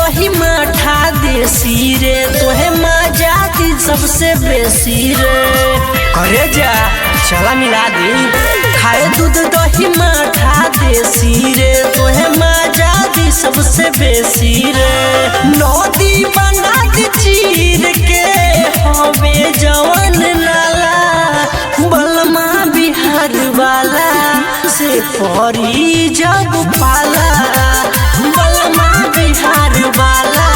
दही माठा देसी रे तोहे मजा दी सबसे बेसी रे। करे जा चला मिला दी खाए दूध दही माठा देसी रे तोहे मजा दी सबसे बेसी रे। नदी बना दी चीर के हवे जवन नाला बलमा बिहार वाला से परी जब पाला बलमा बिहार वाला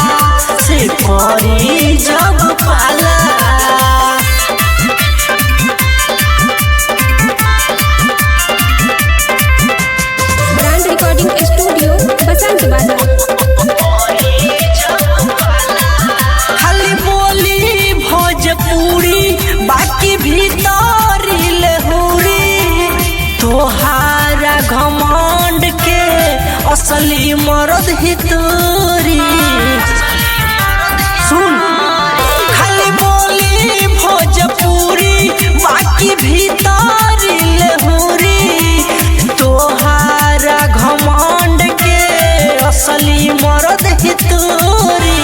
से परी जब पाला। ब्रांड रिकॉर्डिंग स्टूडियो बसंत बाजार। खाली बोली भोजपुरी बाकी भीतर लहुरी तोहारा घमंड के असली मर्द ही तोरी। सुन खाली बोली भोजपुरी बाकी भीतर लहुरी तोहारा घमंड के असली मर्द ही तोरी।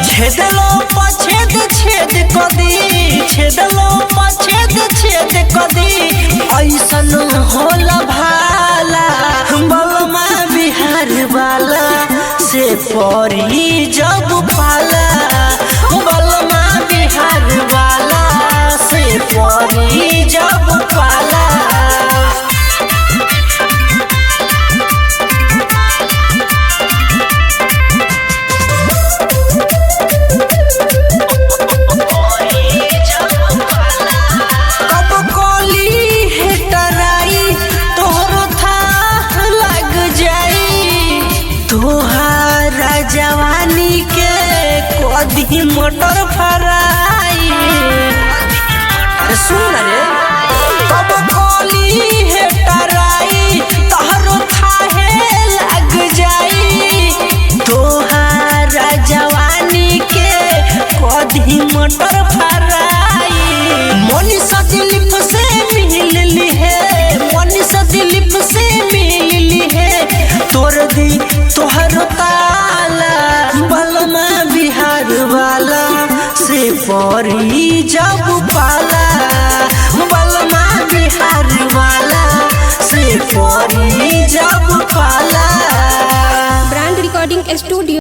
छेदलो पछेद छेद कदी छेदलो पछेद छेद कदी ऐसन होला भाला बलमा बिहार वाला से परी जब पाला बलमा बिहार वाला से परी जब पाला। तोहारा जवानी के कदी मटर फराई सुन रे कब कोली है टराई तोहरो थाहे लग जाई। तोहारा जवानी के कदी मटर फराई मनीषा दिलीप से मिल ली है मनीषा दिलीप से मिल ली है तोर दी तोहर ताला बलमा बिहार वाला से परी जब पाला बलमा बिहार वाला से परी जब पाला। Brand recording studio